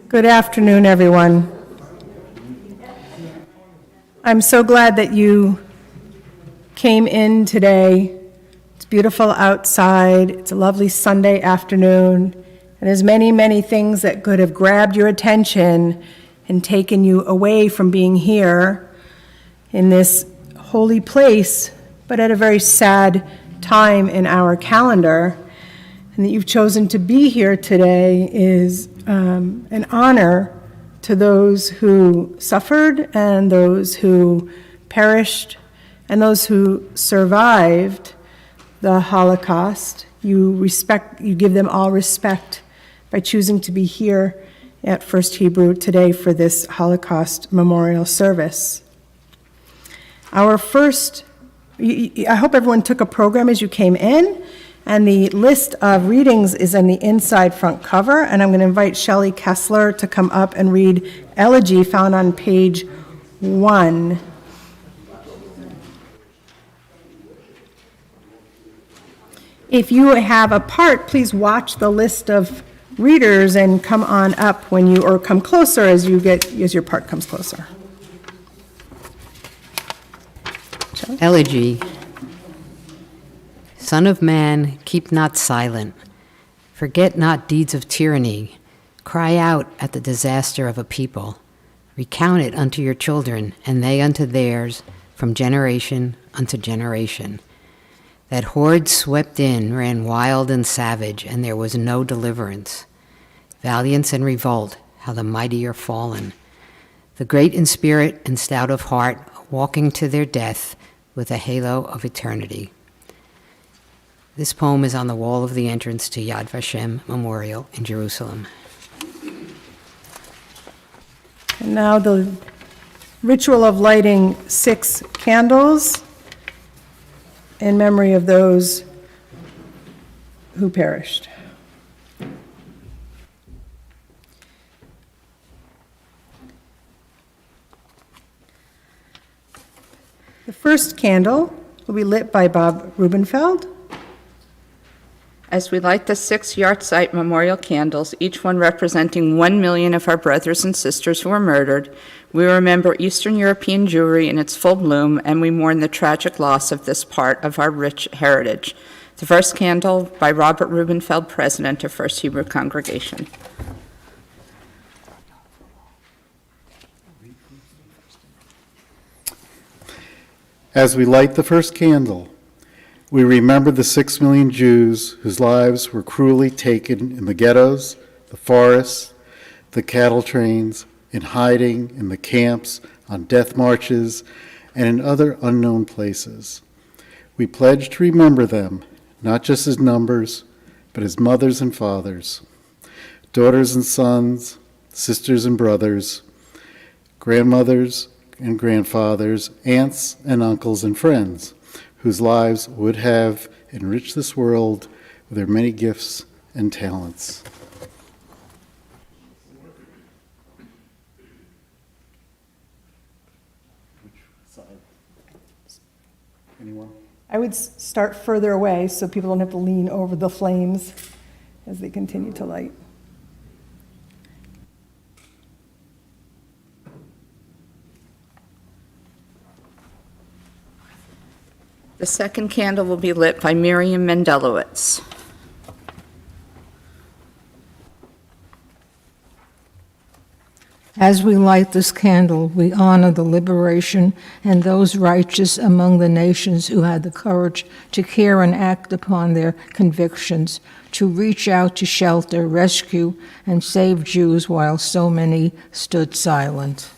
Good afternoon, everyone. I'm so glad that you came in today. It's beautiful outside. It's a lovely Sunday afternoon. And there's many, many things that could have grabbed your attention and taken you away from being here in this holy place, but at a very sad time in our calendar. And that you've chosen to be here today is an honor to those who suffered and those who perished and those who survived the Holocaust. You give them all respect by choosing to be here at First Hebrew today for this Holocaust Memorial Service. I hope everyone took a program as you came in, and the list of readings is on the inside front cover, and I'm going to invite Shelley Kessler to come up and read Elegy, found on page 1. If you have a part, please watch the list of readers and come on up or come closer as your part comes closer. Elegy. Son of man, keep not silent. Forget not deeds of tyranny. Cry out at the disaster of a people. Recount it unto your children, and they unto theirs, from generation unto generation. That horde swept in, ran wild and savage, and there was no deliverance. Valiance and revolt, how the mighty are fallen. The great in spirit and stout of heart, walking to their death with a halo of eternity. This poem is on the wall of the entrance to Yad Vashem Memorial in Jerusalem. And now the ritual of lighting 6 candles in memory of those who perished. The first candle will be lit by Bob Rubenfeld. As we light the 6 Yahrzeit memorial candles, each one representing 1 million of our brothers and sisters who were murdered, we remember Eastern European Jewry in its full bloom, and we mourn the tragic loss of this part of our rich heritage. The first candle by Robert Rubenfeld, President of First Hebrew Congregation. As we light the first candle, we remember the 6 million Jews whose lives were cruelly taken in the ghettos, the forests, the cattle trains, in hiding, in the camps, on death marches, and in other unknown places. We pledge to remember them, not just as numbers, but as mothers and fathers, daughters and sons, sisters and brothers, grandmothers and grandfathers, aunts and uncles and friends, whose lives would have enriched this world with their many gifts and talents. Anyone? I would start further away so people don't have to lean over the flames as they continue to light. The second candle will be lit by Miriam Mendelowitz. As we light this candle, we honor the liberation and those righteous among the nations who had the courage to care and act upon their convictions, to reach out to shelter, rescue, and save Jews while so many stood silent.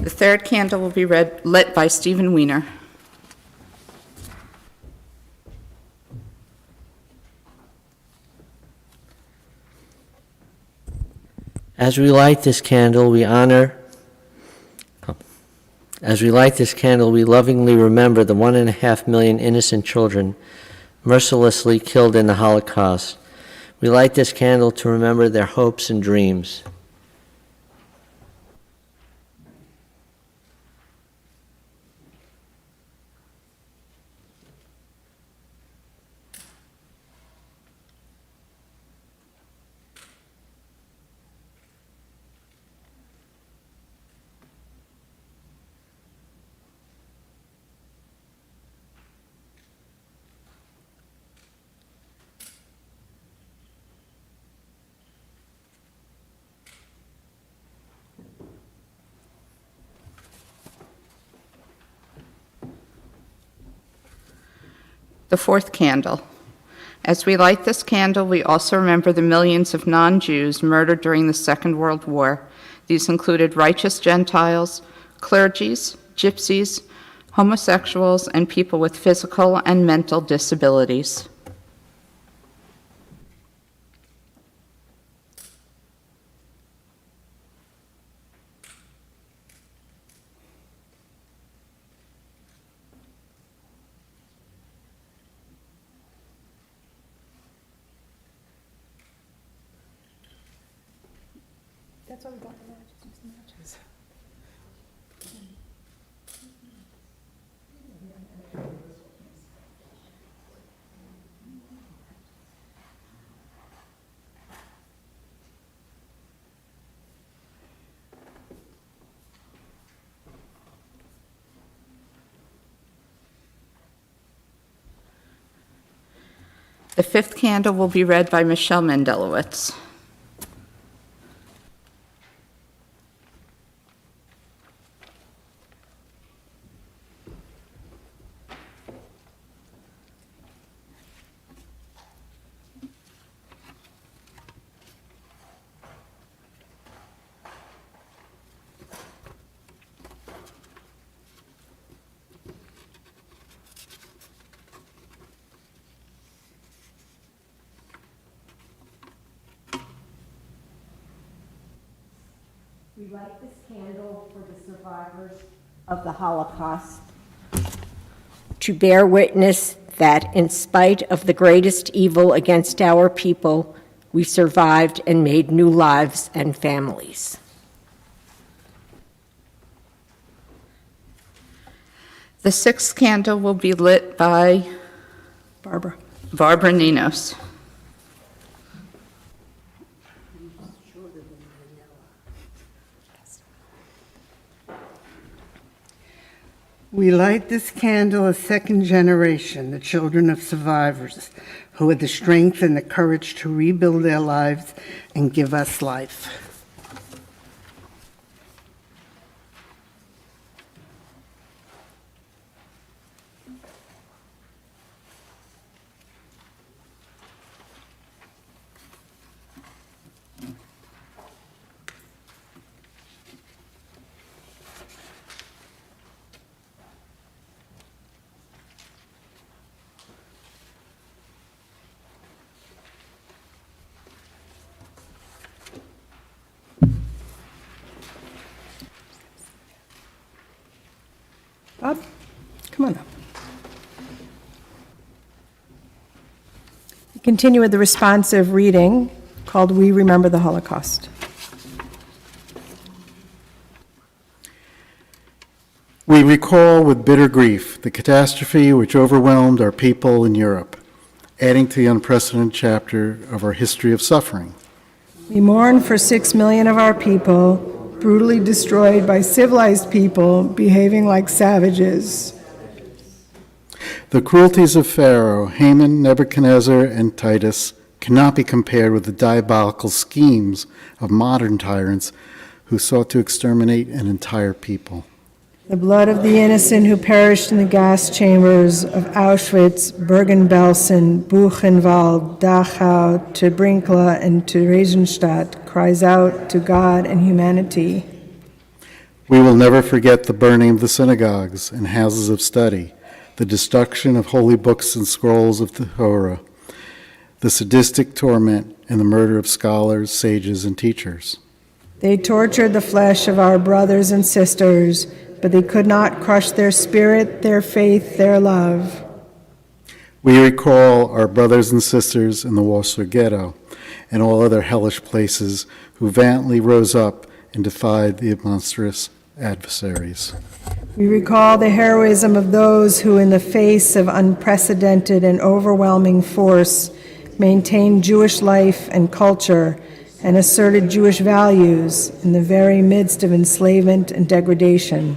The third candle will be lit by Stephen Weiner. As we light this candle, we lovingly remember the 1.5 million innocent children mercilessly killed in the Holocaust. We light this candle to remember their hopes and dreams. The fourth candle. As we light this candle, we also remember the millions of non-Jews murdered during the Second World War. These included righteous Gentiles, clergies, gypsies, homosexuals, and people with physical and mental disabilities. That's what we got the matches. The fifth candle will be read by Michelle Mendelowitz. We light this candle for the survivors of the Holocaust to bear witness that in spite of the greatest evil against our people, we survived and made new lives and families. The sixth candle will be lit by Barbara. Barbara Ninos. We light this candle as second generation, the children of survivors, who had the strength and the courage to rebuild their lives and give us life. Bob, come on up. We continue with the responsive reading called We Remember the Holocaust. We recall with bitter grief the catastrophe which overwhelmed our people in Europe, adding to the unprecedented chapter of our history of suffering. We mourn for 6 million of our people brutally destroyed by civilized people behaving like savages. The cruelties of Pharaoh, Haman, Nebuchadnezzar, and Titus cannot be compared with the diabolical schemes of modern tyrants who sought to exterminate an entire people. The blood of the innocent who perished in the gas chambers of Auschwitz, Bergen-Belsen, Buchenwald, Dachau, Treblinka, and Theresienstadt cries out to God and humanity. We will never forget the burning of the synagogues and houses of study, the destruction of holy books and scrolls of the Torah, the sadistic torment and the murder of scholars, sages, and teachers. They tortured the flesh of our brothers and sisters, but they could not crush their spirit, their faith, their love. We recall our brothers and sisters in the Warsaw Ghetto and all other hellish places who valiantly rose up and defied the monstrous adversaries. We recall the heroism of those who, in the face of unprecedented and overwhelming force, maintained Jewish life and culture and asserted Jewish values in the very midst of enslavement and degradation.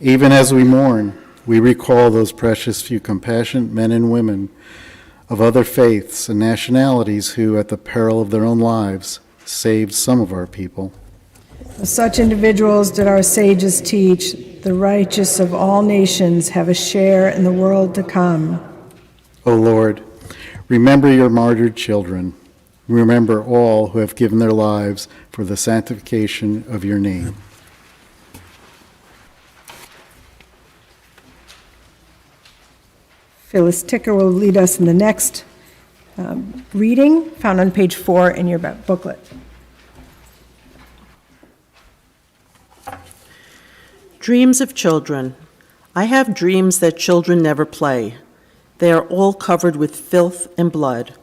Even as we mourn, we recall those precious few compassionate men and women of other faiths and nationalities who, at the peril of their own lives, saved some of our people. Of such individuals did our sages teach, the righteous of all nations have a share in the world to come. O Lord, remember your martyred children. Remember all who have given their lives for the sanctification of your name. Phyllis Ticker will lead us in the next reading, found on page 4 in your booklet. Dreams of children. I have dreams that children never play. They are all covered with filth and blood.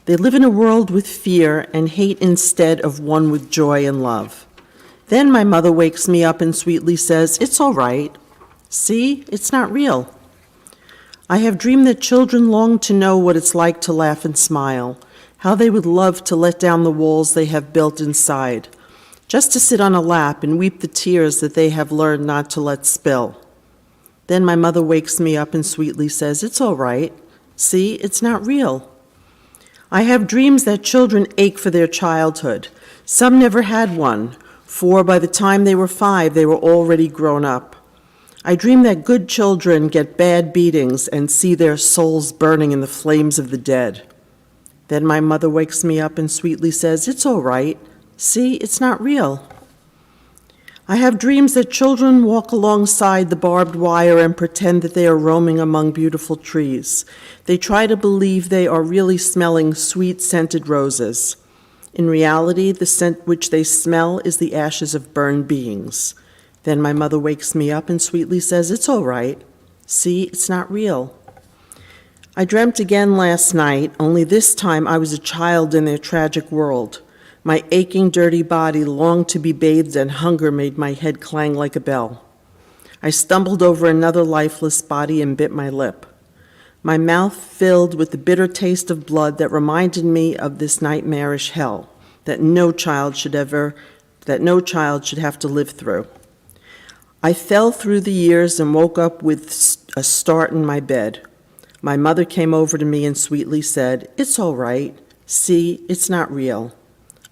They live in a world with fear and hate instead of one with joy and love. Then my mother wakes me up and sweetly says, "It's all right. See, it's not real." I have dreamed that children long to know what it's like to laugh and smile, how they would love to let down the walls they have built inside, just to sit on a lap and weep the tears that they have learned not to let spill. Then my mother wakes me up and sweetly says, "It's all right. See, it's not real." I have dreams that children ache for their childhood. Some never had one, for by the time they were 5, they were already grown up. I dream that good children get bad beatings and see their souls burning in the flames of the dead. Then my mother wakes me up and sweetly says, "It's all right. See, it's not real." I have dreams that children walk alongside the barbed wire and pretend that they are roaming among beautiful trees. They try to believe they are really smelling sweet scented roses. In reality, the scent which they smell is the ashes of burned beings. Then my mother wakes me up and sweetly says, "It's all right. See, it's not real." I dreamt again last night, only this time I was a child in their tragic world. My aching, dirty body longed to be bathed, and hunger made my head clang like a bell. I stumbled over another lifeless body and bit my lip. My mouth filled with the bitter taste of blood that reminded me of this nightmarish hell that no child should have to live through. I fell through the years and woke up with a start in my bed. My mother came over to me and sweetly said, "It's all right. See, it's not real."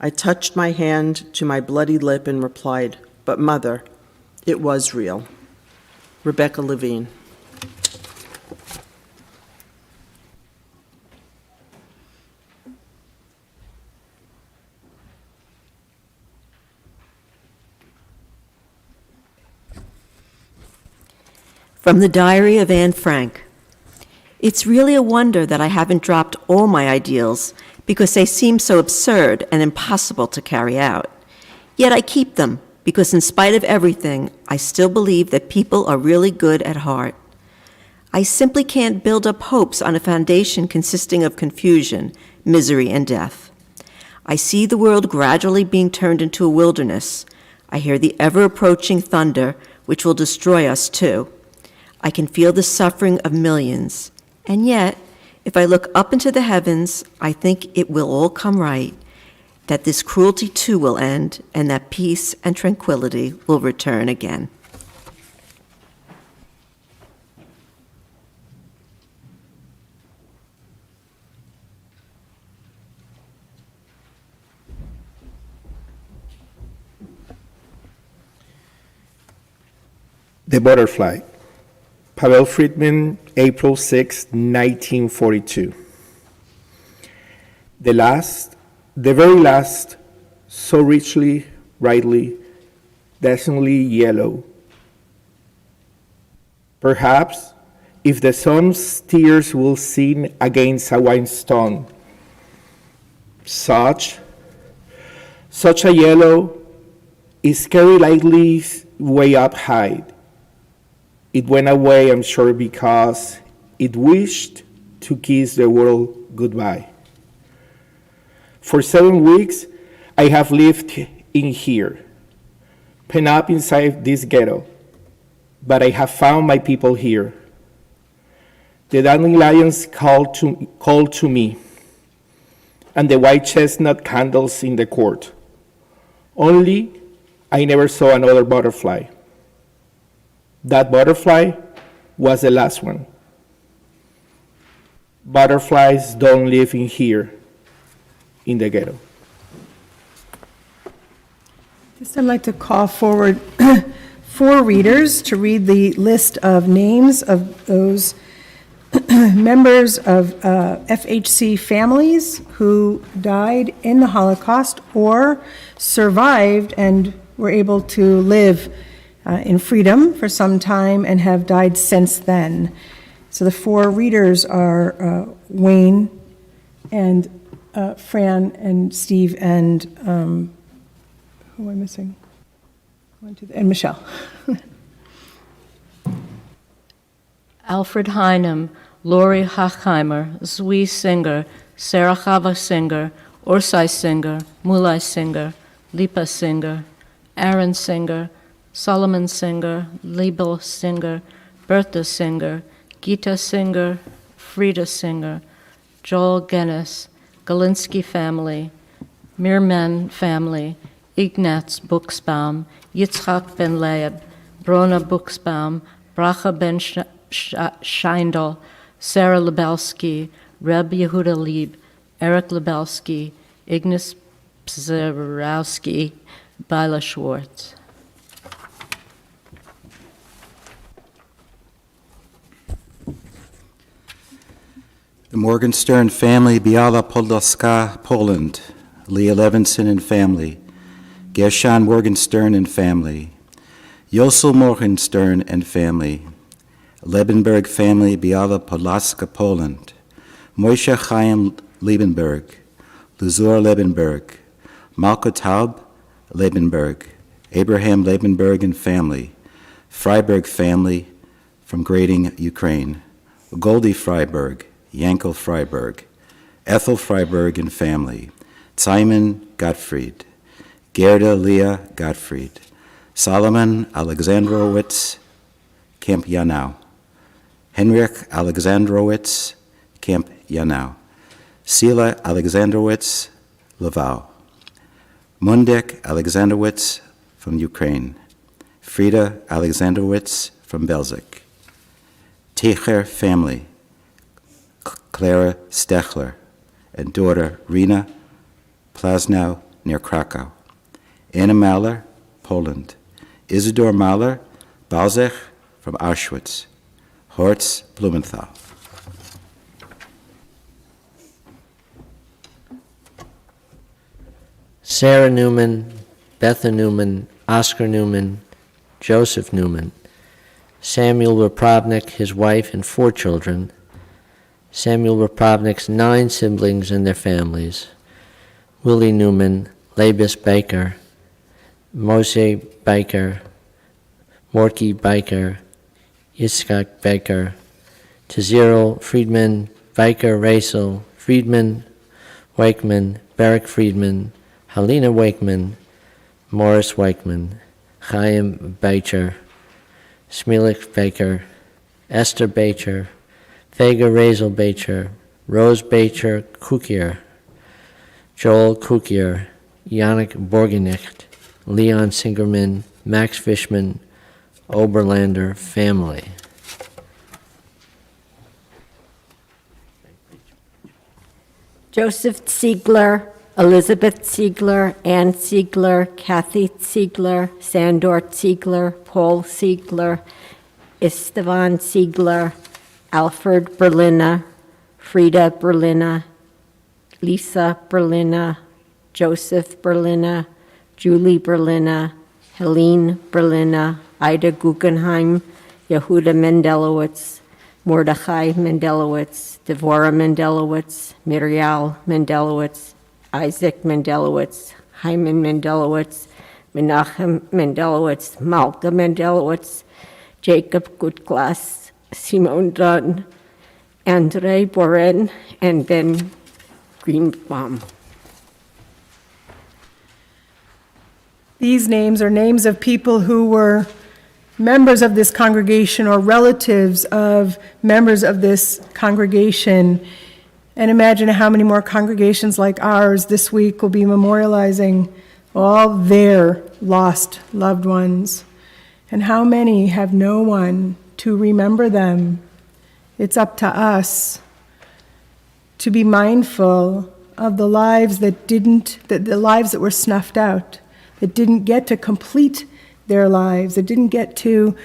I touched my hand to my bloody lip and replied, "But Mother, it was real." Rebecca Levine. From the Diary of Anne Frank. It's really a wonder that I haven't dropped all my ideals because they seem so absurd and impossible to carry out. Yet I keep them because in spite of everything, I still believe that people are really good at heart. I simply can't build up hopes on a foundation consisting of confusion, misery, and death. I see the world gradually being turned into a wilderness. I hear the ever-approaching thunder, which will destroy us too. I can feel the suffering of millions. And yet, if I look up into the heavens, I think it will all come right, that this cruelty too will end, and that peace and tranquility will return again. The Butterfly. Pavel Friedman, April 6, 1942. The very last, so richly, brightly, dazzlingly yellow. Perhaps, if the sun's tears will sing against a white stone, such a yellow is carried lightly way up high. It went away, I'm sure, because it wished to kiss the world goodbye. For 7 weeks, I have lived in here, penned up inside this ghetto, but I have found my people here. The dandelions called to me, and the white chestnut candles in the court. Only I never saw another butterfly. That butterfly was the last one. Butterflies don't live in here, in the ghetto. Just I'd like to call forward 4 readers to read the list of names of those members of FHC families who died in the Holocaust or survived and were able to live in freedom for some time and have died since then. So the four readers are Wayne and Fran and Steve and who am I missing? And Michelle. Alfred Heinem, Lori Hachheimer, Zwi Singer, Sarah Chava Singer, Orsai Singer, Mulai Singer, Lipa Singer, Aaron Singer, Solomon Singer, Liebel Singer, Bertha Singer, Gita Singer, Frida Singer, Joel Gennis, Galinsky family, Mirman family, Ignaz Buchsbaum, Yitzhak ben Leib, Brona Buchsbaum, Bracha ben Scheindel, Sarah Lebelsky, Reb Yehuda Lieb, Eric Lebelsky, Ignace Pzerowski, Bila Schwartz. The Morgenstern family, Biala Podlaska, Poland. Leah Levinson and family. Gershon Morgenstern and family. Yosel Morgenstern and family. Lebenberg family, Biala Podlaska, Poland. Moshe Chaim Liebenberg. Luzor Lebenberg. Malka Taub Lebenberg. Abraham Lebenberg and family. Freiberg family from Grading, Ukraine. Goldie Freiberg. Yankel Freiberg, Ethel Freiberg and family, Simon Gottfried, Gerda Leah Gottfried, Solomon Alexandrowitz, Camp Yanau, Henrik Alexandrowitz, Camp Yanau, Sila Alexandrowitz, Lavau, Mundek Alexandrowitz from Ukraine, Frida Alexandrowitz from Belzec, Techer family, Clara Stechler and daughter Rina Plasnow near Krakow. Anna Mahler, Poland. Isidor Mahler, Balzech from Auschwitz. Horst Blumenthal. Sarah Newman, Betha Newman, Oscar Newman, Joseph Newman, Samuel Raprovnik, his wife, and 4 children, Samuel Raprovnik's 9 siblings and their families, Willie Newman, Labus Baker, Moshe Baker, Morky Baker, Yitzchak Baker, Taziro Friedman, Baker Raisel, Friedman, Wakeman, Barak Friedman, Helena Wakeman, Morris Wakeman, Chaim Bacher, Smilik Baker, Esther Bacher, Vega Razel Bacher, Rose Bacher Kukier, Joel Kukier, Yannick Borgenicht, Leon Singerman, Max Fishman, Oberlander family. Joseph Ziegler, Elizabeth Ziegler, Ann Ziegler, Kathy Ziegler, Sandor Ziegler, Paul Ziegler, Istvan Ziegler, Alfred Berliner, Frida Berliner, Lisa Berliner, Joseph Berliner, Julie Berliner, Helene Berliner, Ida Guggenheim, Yehuda Mendelowitz, Mordechai Mendelowitz, Devorah Mendelowitz, Miriam Mendelowitz, Isaac Mendelowitz, Hyman Mendelowitz, Menachem Mendelowitz, Malka Mendelowitz, Jacob Goodglass, Simone Dunn, Andre Boren, and Ben Greenbaum. These names are names of people who were members of this congregation or relatives of members of this congregation. And imagine how many more congregations like ours this week will be memorializing all their lost loved ones. And how many have no one to remember them? It's up to us to be mindful of the lives the lives that were snuffed out, that didn't get to complete their lives, that didn't get to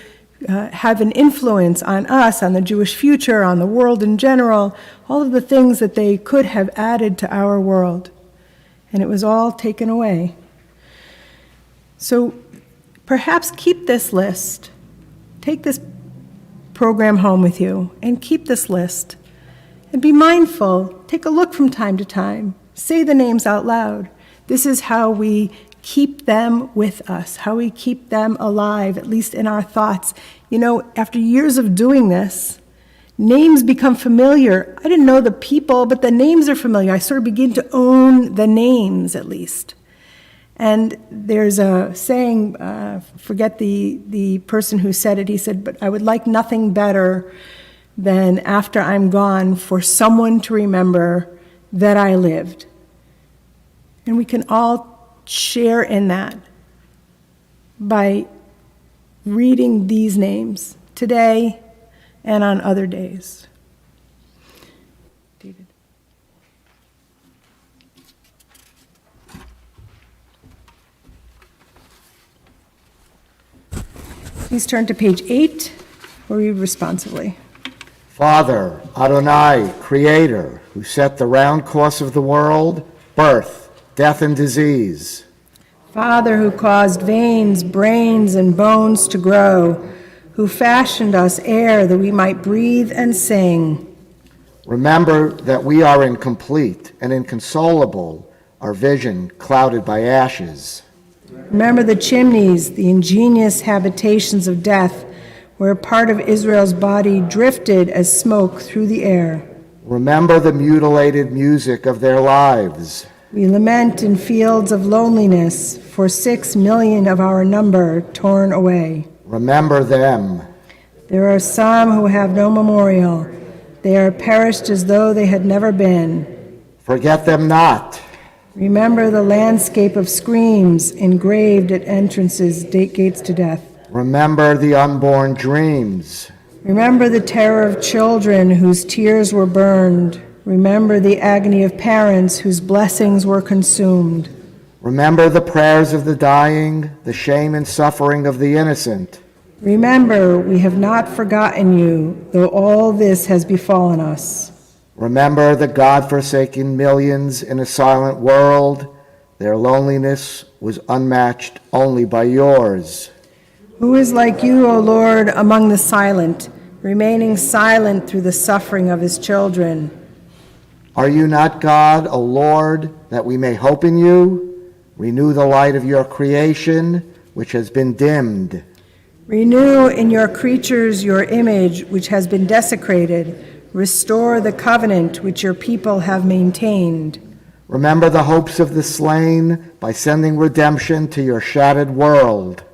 have an influence on us, on the Jewish future, on the world in general, all of the things that they could have added to our world. And it was all taken away. So perhaps keep this list. Take this program home with you and keep this list. And be mindful. Take a look from time to time. Say the names out loud. This is how we keep them with us, how we keep them alive, at least in our thoughts. You know, after years of doing this, names become familiar. I didn't know the people, but the names are familiar. I sort of begin to own the names, at least. And there's a saying, forget the person who said it, he said, but I would like nothing better than after I'm gone for someone to remember that I lived. And we can all share in that by reading these names today and on other days. David. Please turn to page 8, or read responsively. Father, Adonai, Creator, who set the round course of the world, birth, death, and disease. Father, who caused veins, brains, and bones to grow, who fashioned us air that we might breathe and sing. Remember that we are incomplete and inconsolable, our vision clouded by ashes. Remember the chimneys, the ingenious habitations of death, where part of Israel's body drifted as smoke through the air. Remember the mutilated music of their lives. We lament in fields of loneliness for 6 million of our number torn away. Remember them. There are some who have no memorial. They are perished as though they had never been. Forget them not. Remember the landscape of screams engraved at entrances, gates to death. Remember the unborn dreams. Remember the terror of children whose tears were burned. Remember the agony of parents whose blessings were consumed. Remember the prayers of the dying, the shame and suffering of the innocent. Remember, we have not forgotten you, though all this has befallen us. Remember the God-forsaken millions in a silent world. Their loneliness was unmatched only by yours. Who is like you, O Lord, among the silent, remaining silent through the suffering of his children? Are you not God, O Lord, that we may hope in you? Renew the light of your creation, which has been dimmed. Renew in your creatures your image, which has been desecrated. Restore the covenant which your people have maintained. Remember the hopes of the slain by sending redemption to your shattered world.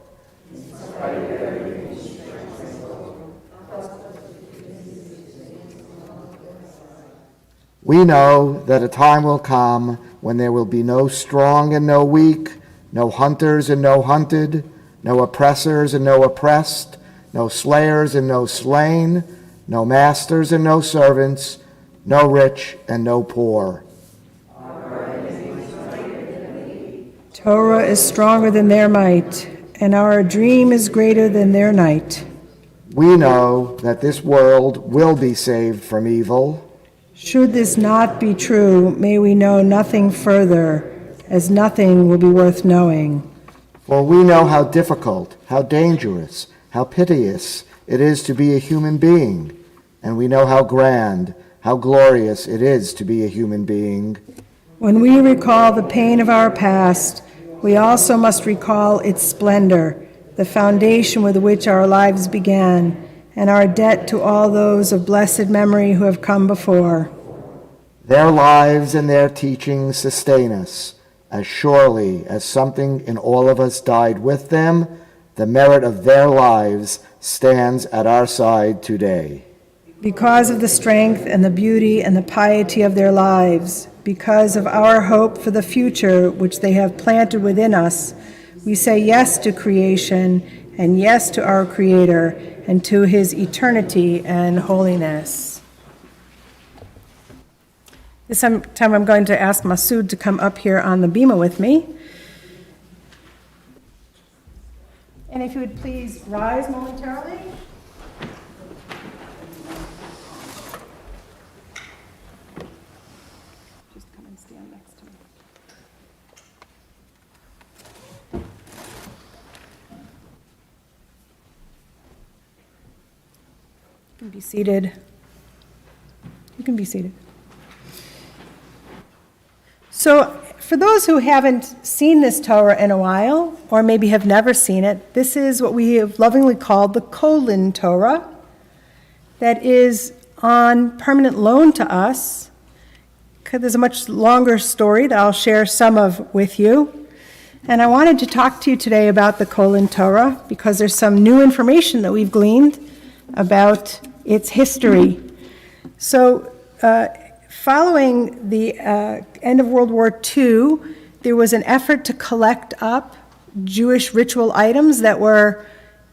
We know that a time will come when there will be no strong and no weak, no hunters and no hunted, no oppressors and no oppressed, no slayers and no slain, no masters and no servants, no rich and no poor. Torah is stronger than their might, and our dream is greater than their night. We know that this world will be saved from evil. Should this not be true, may we know nothing further, as nothing will be worth knowing. For we know how difficult, how dangerous, how piteous it is to be a human being, and we know how grand, how glorious it is to be a human being. When we recall the pain of our past, we also must recall its splendor, the foundation with which our lives began, and our debt to all those of blessed memory who have come before. Their lives and their teachings sustain us. As surely as something in all of us died with them, the merit of their lives stands at our side today. Because of the strength and the beauty and the piety of their lives, because of our hope for the future which they have planted within us, we say yes to creation and yes to our Creator and to his eternity and holiness. This time I'm going to ask Masood to come up here on the bima with me. And if you would please rise momentarily. can be seated. You can be seated. So, for those who haven't seen this Torah in a while, or maybe have never seen it, this is what we have lovingly called the Colon Torah, that is on permanent loan to us. There's a much longer story that I'll share some of with you. And I wanted to talk to you today about the Colon Torah because there's some new information that we've gleaned about its history. So, following the end of World War II, there was an effort to collect up Jewish ritual items that were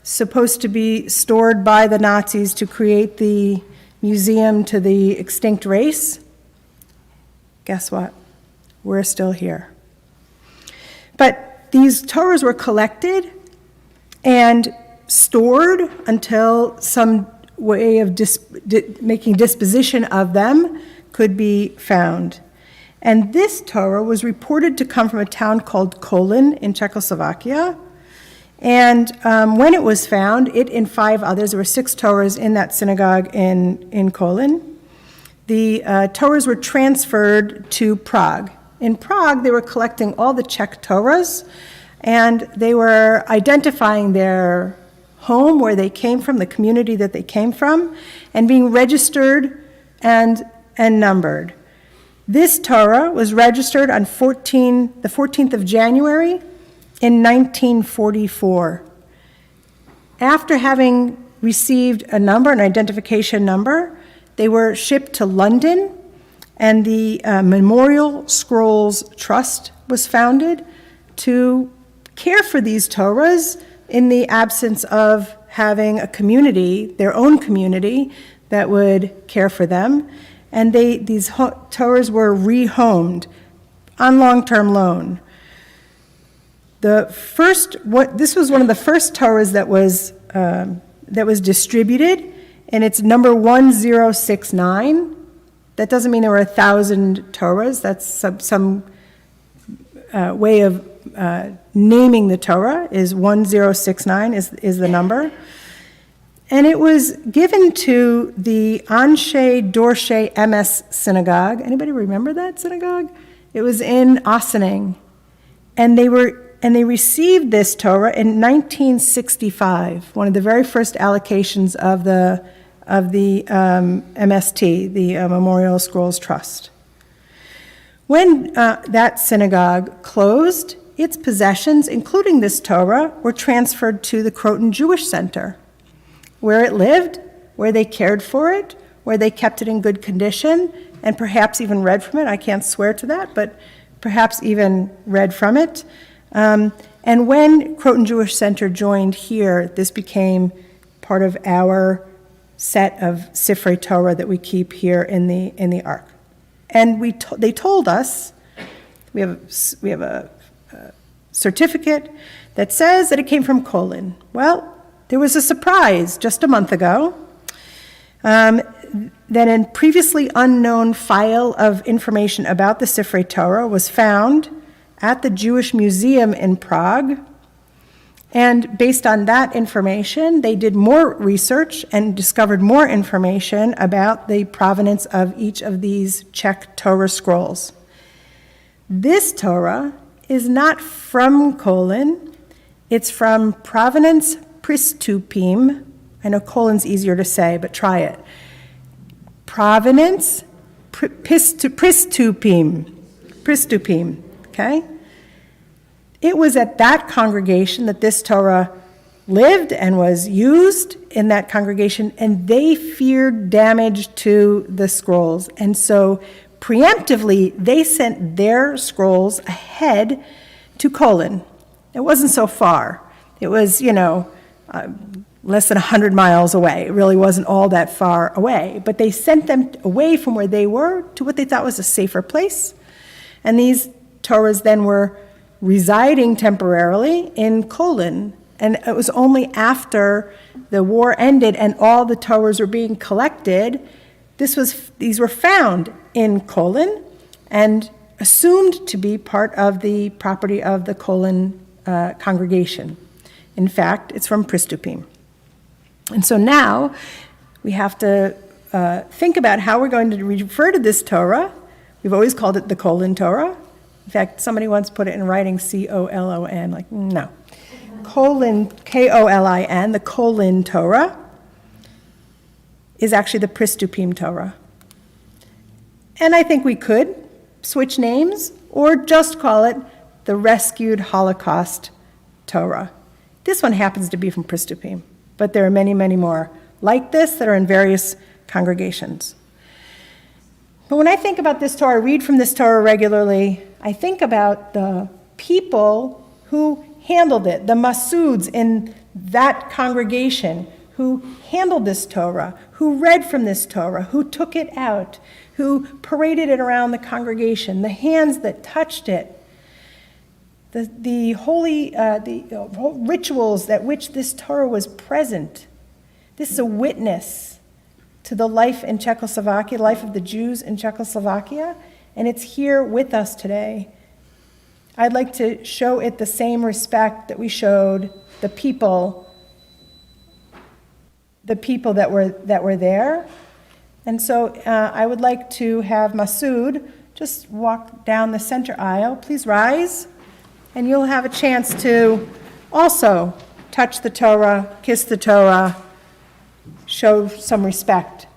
supposed to be stored by the Nazis to create the museum to the extinct race. Guess what? We're still here. But these Torahs were collected and stored until some way of making disposition of them could be found. And this Torah was reported to come from a town called Kolin in Czechoslovakia. And when it was found, it and 5 others, there were 6 Torahs in that synagogue in Kolin. The Torahs were transferred to Prague. In Prague, they were collecting all the Czech Torahs, and they were identifying their home, where they came from, the community that they came from, and being registered and numbered. This Torah was registered on the 14th of January in 1944. After having received a number, an identification number, they were shipped to London, and the Memorial Scrolls Trust was founded to care for these Torahs in the absence of having a community, their own community, that would care for them. And these Torahs were rehomed on long-term loan. This was one of the first Torahs that was distributed, and it's number 1069. That doesn't mean there were 1,000 Torahs. That's some way of naming the Torah. Is 1069 is the number. And it was given to the Anshe Dorshe MS synagogue. Anybody remember that synagogue? It was in Ossining. And they received this Torah in 1965, one of the very first allocations of the MST, the Memorial Scrolls Trust. When that synagogue closed, its possessions, including this Torah, were transferred to the Croton Jewish Center, where it lived, where they cared for it, where they kept it in good condition, and perhaps even read from it. I can't swear to that, but perhaps even read from it. And when Croton Jewish Center joined here, this became part of our set of Sifrei Torah that we keep here in the Ark. And they told us, we have a certificate that says that it came from Kolin. Well, there was a surprise just a month ago that a previously unknown file of information about the Sifrei Torah was found at the Jewish Museum in Prague. And based on that information, they did more research and discovered more information about the provenance of each of these Czech Torah scrolls. This Torah is not from Kolin. It's from Provenance Pristupim. I know Kolin's easier to say, but try it. Provenance Pristupim, okay? It was at that congregation that this Torah lived and was used in that congregation, and they feared damage to the scrolls. And so preemptively, they sent their scrolls ahead to Kolin. It wasn't so far. It was, less than 100 miles away. It really wasn't all that far away. But they sent them away from where they were to what they thought was a safer place. And these Torahs then were residing temporarily in Kolin. And it was only after the war ended and all the Torahs were being collected, these were found in Kolin and assumed to be part of the property of the Kolin congregation. In fact, it's from Pristupim. And so now We have to think about how we're going to refer to this Torah. We've always called it the Colon Torah. In fact, somebody once put it in writing, C-O-L-O-N, like, no. Colon, K-O-L-I-N, the Colon Torah, is actually the Pristupim Torah. And I think we could switch names or just call it the Rescued Holocaust Torah. This one happens to be from Pristupim, but there are many, many more like this that are in various congregations. But when I think about this Torah, I read from this Torah regularly, I think about the people who handled it, the Masuds in that congregation who handled this Torah, who read from this Torah, who took it out, who paraded it around the congregation, the hands that touched it, the holy rituals at which this Torah was present. This is a witness to the life in Czechoslovakia, the life of the Jews in Czechoslovakia, and it's here with us today. I'd like to show it the same respect that we showed the people that were there. And so I would like to have Masood just walk down the center aisle. Please rise, and you'll have a chance to also touch the Torah, kiss the Torah, show some respect.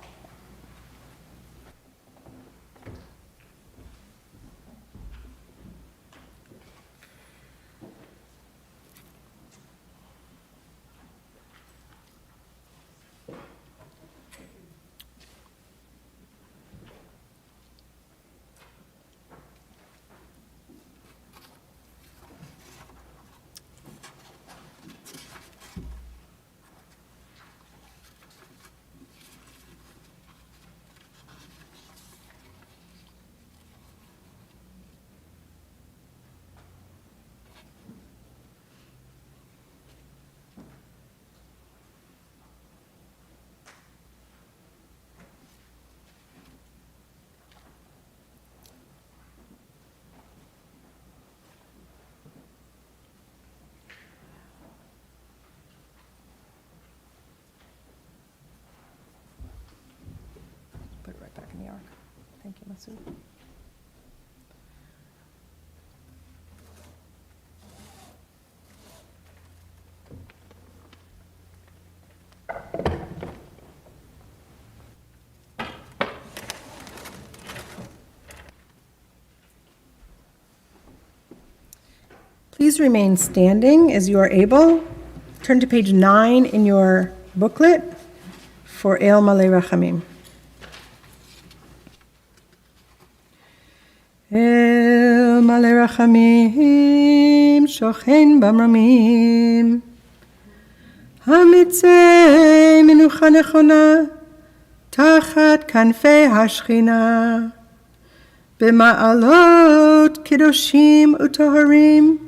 Put it right back in the ark. Thank you, Masood. Please remain standing as you are able. Turn to page 9 in your booklet for El Malei Rachamim. El Malei Rachamim shochen bamramim hamitzei menucha nechona tachat kanfei hashchina b'ma'alot kedoshim utoharim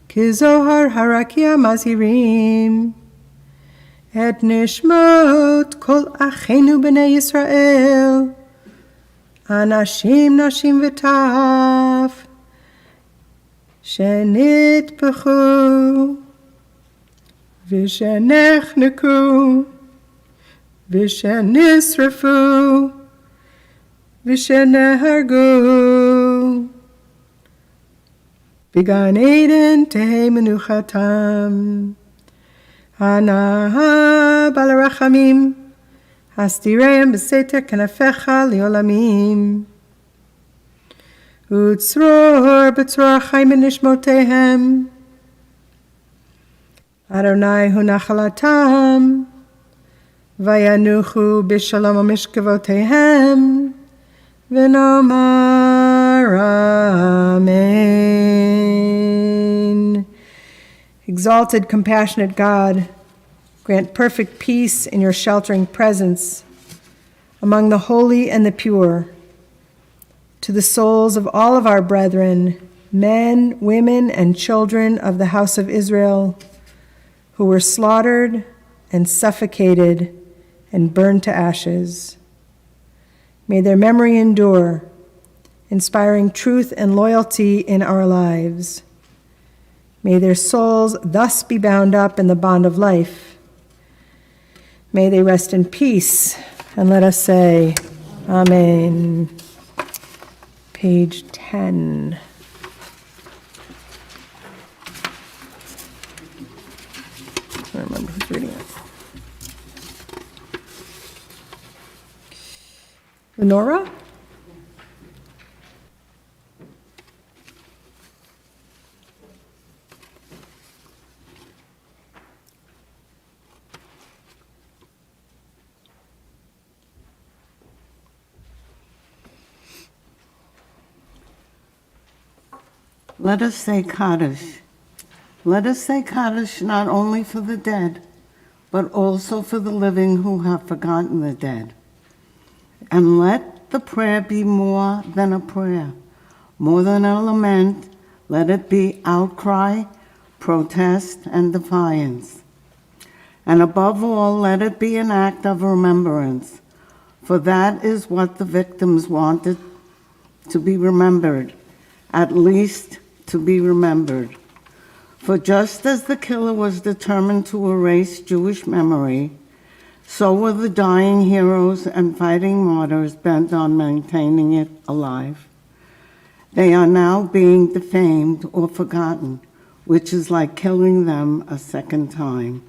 kizohar harakia mazirim et nishmot kol achenu b'nei Yisrael Anashim, Nashim v'taf, shenitpachu, v'shenechneku, v'shenisrafu, v'shenehargu, b'gan Eden tehei menuchatam, hana balarachamim, Hastirem b'seter kanafecha liolamim. Utzror b'tzror chaim nishmotehem. Adonai hu nachalatam. Vayanuchu b'shalom mishkavotehem. V'nomar amen. Exalted, compassionate God, grant perfect peace in your sheltering presence among the holy and the pure, to the souls of all of our brethren, men, women, and children of the house of Israel, who were slaughtered and suffocated and burned to ashes. May their memory endure, inspiring truth and loyalty in our lives. May their souls thus be bound up in the bond of life. May they rest in peace. And let us say, Amen. Page 10. I don't remember who's reading it. Lenora? Let us say Kaddish. Let us say Kaddish not only for the dead, but also for the living who have forgotten the dead. And let the prayer be more than a prayer, more than a lament. Let it be outcry, protest, and defiance. And above all, let it be an act of remembrance, for that is what the victims wanted to be remembered, at least to be remembered. For just as the killer was determined to erase Jewish memory, so were the dying heroes and fighting martyrs bent on maintaining it alive. They are now being defamed or forgotten, which is like killing them a second time.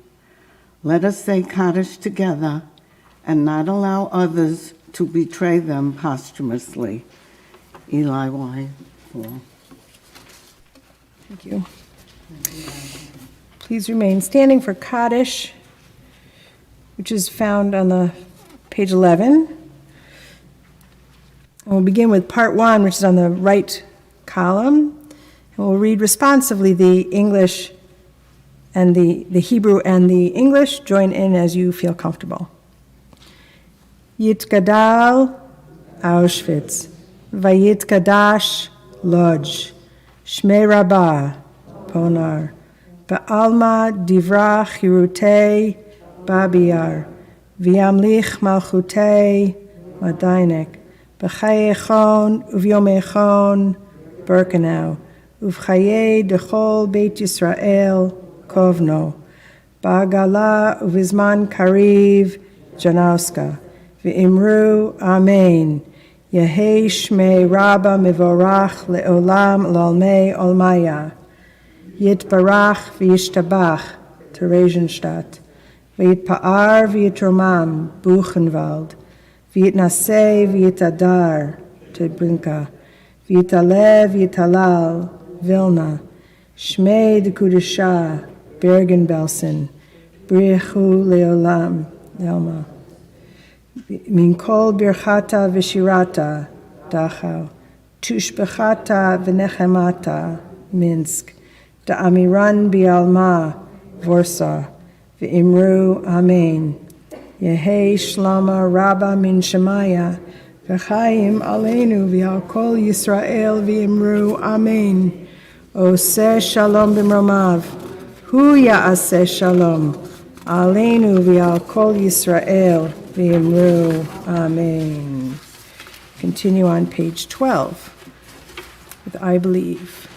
Let us say Kaddish together and not allow others to betray them posthumously. Eli Y. Paul. Thank you. Please remain standing for Kaddish, which is found on the page 11. And we'll begin with part 1, which is on the right column. And we'll read responsively the English and the Hebrew and the English. Join in as you feel comfortable. Yitgadal Auschwitz, Vayitgadash Lodz, Shmei Rabbah Ponar, Ba'alma Divra Chirutei Babiyar, V'yamlich Malchutei Madainek, B'chayechon Uvyomechon Birkenau, Uvchaye Dechol Beit Yisrael Kovno, Ba'agala Uvizman Kariv Janauska, V'imru Amen, Yehei Shmei Rabba Mivorach Le'olam L'olmei Olmaya, Yitbarach V'yishtabach Theresienstadt, V'yitpa'ar V'yitromam Buchenwald, V'yitnaseh V'yitadar Treblinka, V'yitale V'yitalal Vilna, Shmei Dekudisha Bergen-Belsen, Brichu Leolam Delma, Min Kol Birchata V'shirata Dachau, Tushbechata V'nechemata Minsk, Da'amiran Bialma Warsaw, V'imru Amen, Yehei Shlama Rabba Min Shemaya, V'chaim Aleinu V'al Kol Yisrael V'imru Amen, Oseh Shalom B'mromav, Hu Ya'aseh Shalom, Aleinu V'al Kol Yisrael V'imru Amen. Continue on page 12 with I believe.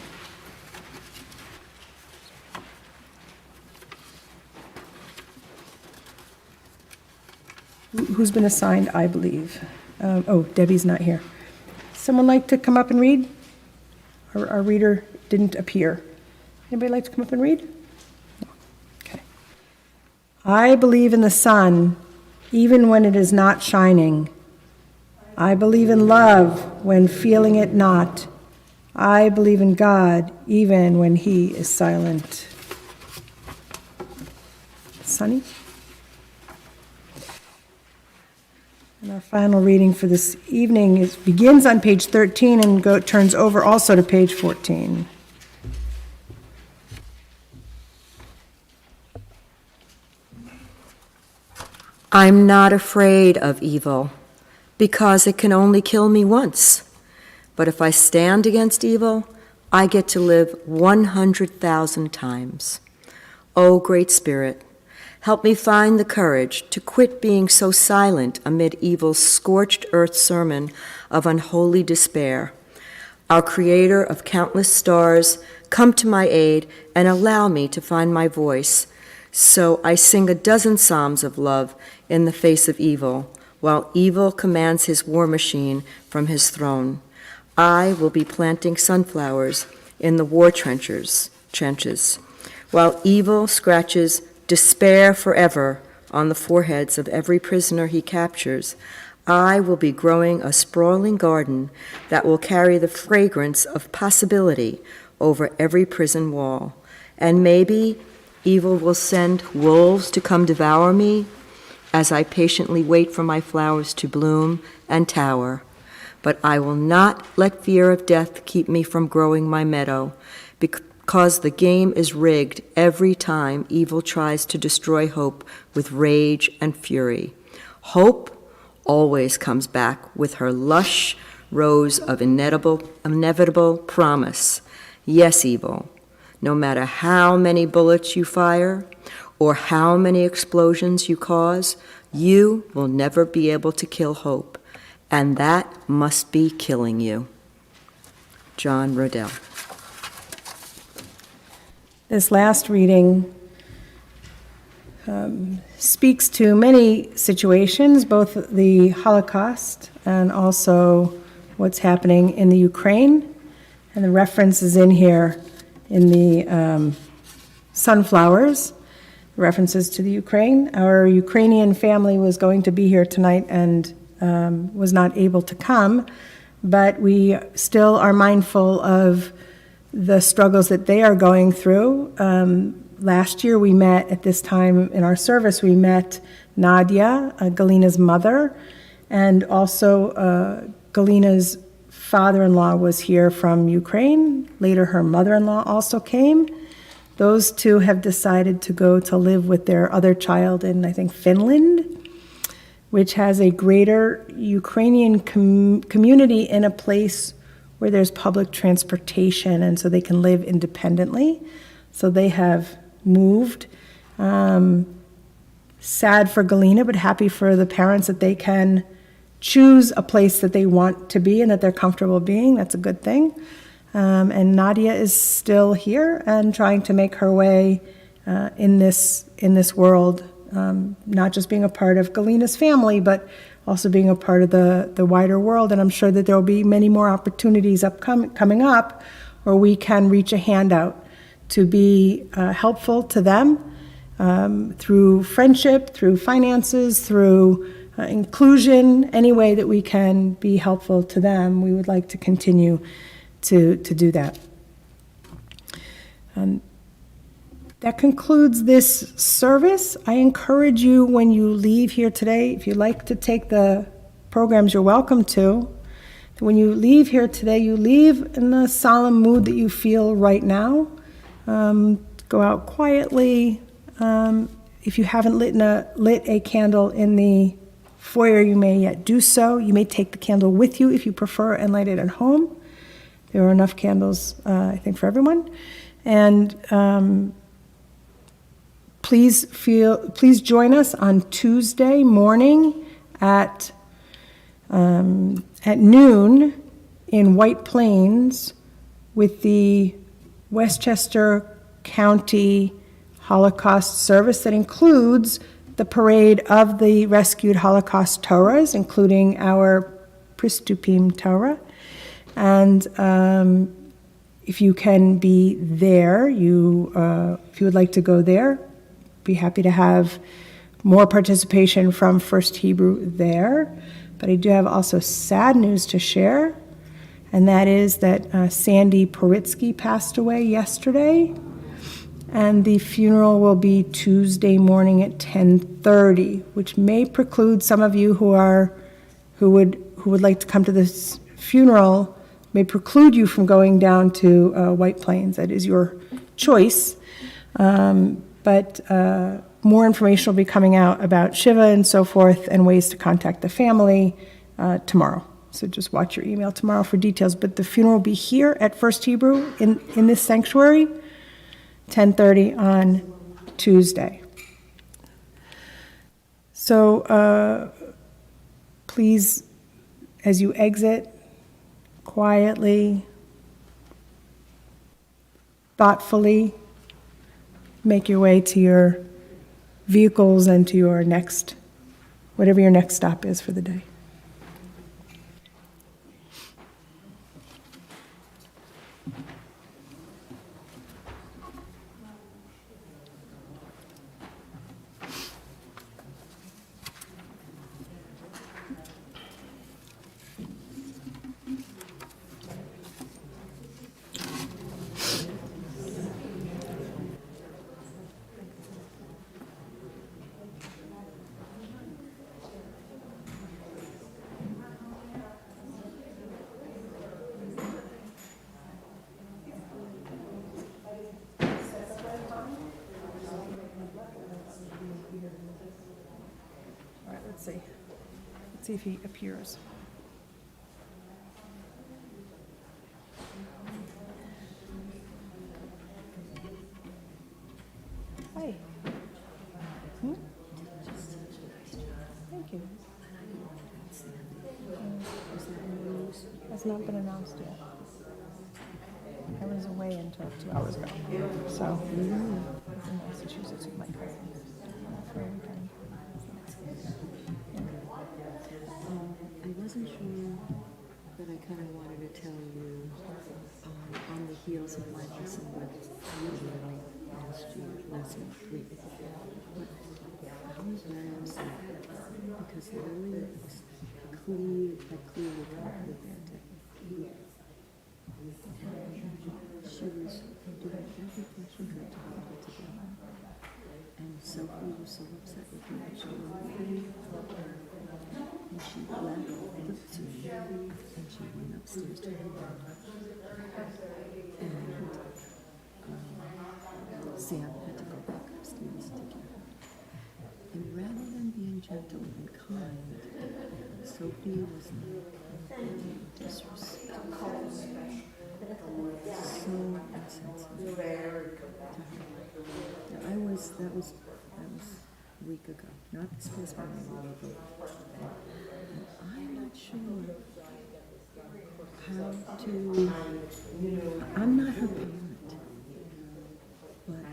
Who's been assigned I believe? Debbie's not here. Someone like to come up and read? Our reader didn't appear. Anybody like to come up and read? No. Okay. I believe in the sun, even when it is not shining. I believe in love when feeling it not. I believe in God, even when he is silent. Sunny? And our final reading for this evening begins on page 13 and turns over also to page 14. I'm not afraid of evil, because it can only kill me once. But if I stand against evil, I get to live 100,000 times. Oh, Great Spirit, help me find the courage to quit being so silent amid evil's scorched earth sermon of unholy despair. Our Creator of countless stars, come to my aid and allow me to find my voice, So I sing a dozen psalms of love in the face of evil, while evil commands his war machine from his throne. I will be planting sunflowers in the war trenches, while evil scratches despair forever on the foreheads of every prisoner he captures. I will be growing a sprawling garden that will carry the fragrance of possibility over every prison wall. And maybe evil will send wolves to come devour me as I patiently wait for my flowers to bloom and tower. But I will not let fear of death keep me from growing my meadow, because the game is rigged every time evil tries to destroy hope with rage and fury. Hope always comes back with her lush rose of inevitable promise. Yes, evil, no matter how many bullets you fire or how many explosions you cause, you will never be able to kill hope, and that must be killing you. John Rodell. This last reading speaks to many situations, both the Holocaust and also what's happening in the Ukraine. And the reference is in here in the sunflowers, references to the Ukraine. Our Ukrainian family was going to be here tonight and was not able to come, but we still are mindful of the struggles that they are going through. Last year we met, at this time in our service, we met Nadia, Galina's mother, and also Galina's father-in-law was here from Ukraine. Later her mother-in-law also came. Those two have decided to go to live with their other child in, I think, Finland, which has a greater Ukrainian community in a place where there's public transportation, and so they can live independently. So they have moved. Sad for Galina, but happy for the parents that they can choose a place that they want to be and that they're comfortable being. That's a good thing. And Nadia is still here and trying to make her way in this world, not just being a part of Galina's family, but also being a part of the wider world. And I'm sure that there will be many more opportunities coming up where we can reach a hand out to be helpful to them through friendship, through finances, through inclusion, any way that we can be helpful to them. We would like to continue to do that. That concludes this service. I encourage you, when you leave here today, if you like to take the programs, you're welcome to. When you leave here today, you leave in the solemn mood that you feel right now. Go out quietly. If you haven't lit a candle in the foyer, you may yet do so. You may take the candle with you if you prefer and light it at home. There are enough candles, I think, for everyone. And please join us on Tuesday morning at noon in White Plains with the Westchester County Holocaust Service that includes the parade of the rescued Holocaust Torahs, including our Pristupim Torah. And if you can be there, if you would like to go there, be happy to have more participation from First Hebrew there. But I do have also sad news to share, and that is that Sandy Poritsky passed away yesterday, and the funeral will be Tuesday morning at 10:30, which may preclude some of you who would like to come to this funeral, may preclude you from going down to White Plains. That is your choice. But more information will be coming out about Shiva and so forth and ways to contact the family tomorrow. So just watch your email tomorrow for details. But the funeral will be here at First Hebrew in this sanctuary, 10:30 on Tuesday. So please, as you exit, quietly, thoughtfully, make your way to your vehicles and to your next, whatever your next stop is for the day. All right, let's see. Let's see if he appears. Hi. Hmm? Thank you. Has not been announced yet. I was away until 2 hours ago, so I was in Massachusetts with my cousins for a weekend. I wasn't sure, but I kind of wanted to tell you, on the heels of my lesson with you really last year, lesson 3. But I was very upset because Lily was clearly probably bad day. She was doing everything she could to hold it together. And Sophie was so upset with me that she went away. And she left the Zoom and she went upstairs to her room. And Sam had to go back upstairs to get her. And rather than being gentle and kind, Sophie was disrespectful. So insensitive to her. That was a week ago, not this past Monday, but I'm not sure how to, I'm not her parent, but,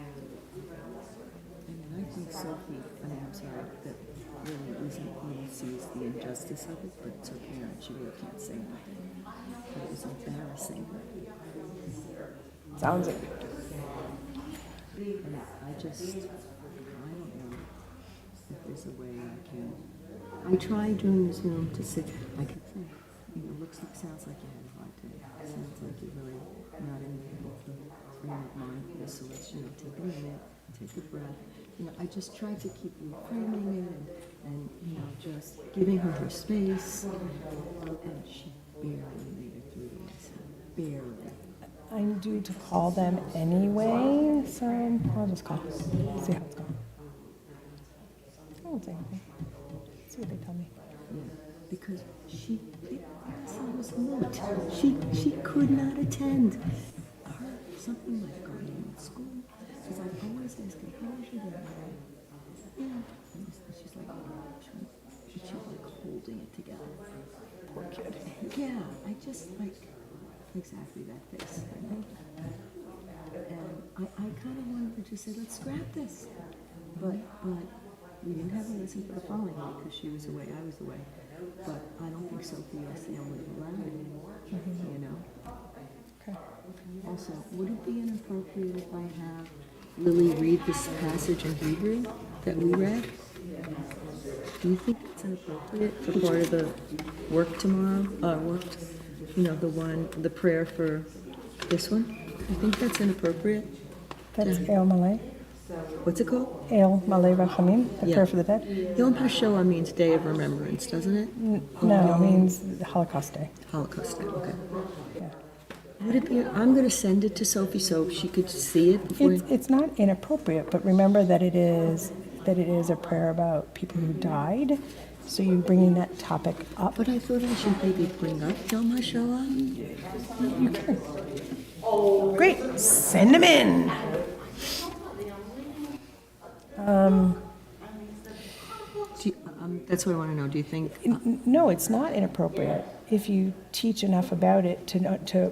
I think Sophie, I'm sorry, that really sees the injustice of it, but it's her parent, she really can't say anything. But it was embarrassing. Sounds it. And I don't know if there's a way I can. I tried during the Zoom to sit, I kept saying, sounds like you had a hard day. Sounds like you're really not in the frame of mind for this, so let's, take a minute, take a breath. I just tried to keep reframing it and just giving her space. And she barely made it through the lesson. Barely. I'm due to call them anyway, so I'll just call, see how it's going. I won't say anything. See what they tell me. Yeah, because she was moot. She could not attend. Something like going to school. She's like, always asking, how was your day? Yeah. And she's like, she's like holding it together. Poor kid. Yeah, I just like exactly that face. And I kind of wanted to just say, let's scrap this. But we didn't have a lesson for the following week because she was away, I was away. But I don't think Sophie or Sam would have allowed it, Okay. Also, would it be inappropriate if I have Lily read this passage in Hebrew that we read? Do you think it's inappropriate for part of the work tomorrow? The prayer for this one? I think that's inappropriate. That's El Malay. What's it called? El Malay Rachamim, the prayer for the dead. Yom HaShoah means Day of Remembrance, doesn't it? No, it means Holocaust Day. Holocaust Day, okay. Yeah. Would it be, I'm going to send it to Sophie so she could see it before. It's not inappropriate, but remember that it is a prayer about people who died. So you're bringing that topic up. But I thought I should maybe bring up Yom HaShoah. You can. Great, send them in. That's what I want to know. Do you think? No, it's not inappropriate if you teach enough about it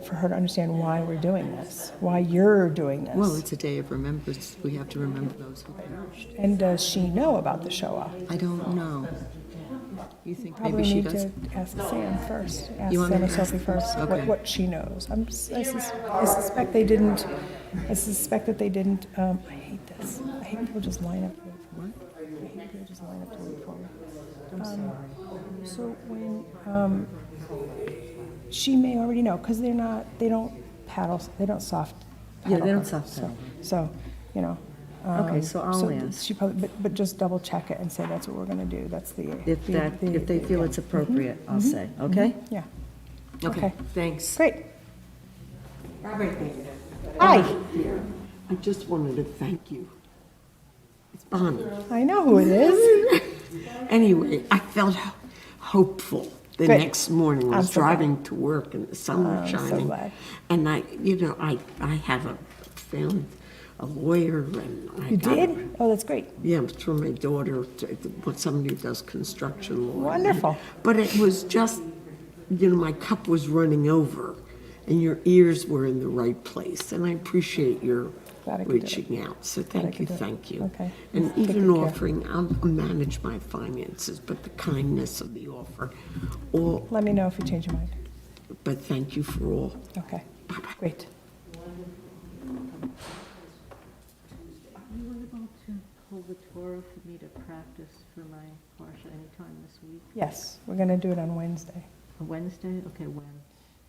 for her to understand why we're doing this, why you're doing this. Well, it's a day of remembrance. We have to remember those who perished. And does she know about the Shoah? I don't know. You think maybe Probably she need does? to ask Sam first. Ask You want Sam me or to ask- Sophie first Okay. what she knows. I suspect they didn't. I suspect that they didn't. I hate this. I hate people just line up to wait for me. I hate people just line up to wait for me. I'm sorry. So when she may already know because they don't paddle. They don't soft. Yeah, they don't paddle. soft paddle. So you know. Okay, so I'll ask. She probably, but just double check it and say that's what we're going to do. That's the If they feel it's appropriate, I'll say, Mhm. okay? Yeah. Okay, thanks. Great. Robert. Hi. I just wanted to thank you. It's Bonnie. I know who it is. Anyway, I felt hopeful the Good. next morning. I I'm was so glad. driving to work and the sun was I'm so shining. glad. And I have found a lawyer and I You got did? Oh, that's great. Yeah, it's for my daughter, somebody who does construction law. Wonderful. But it was just, my cup was running over and your ears were in the right place. And I appreciate your Glad I could do it. reaching out. So Glad I thank you, could do it. thank you. Okay. And Take even good care. offering, I'll manage my finances, but the kindness of the offer. All, Let me know if you change your mind. but thank you for all. Okay. Great. Are you able to pull the Torah for me to practice for my Parsha anytime this week? Yes, we're going to do it on Wednesday. A Wednesday? Okay, when?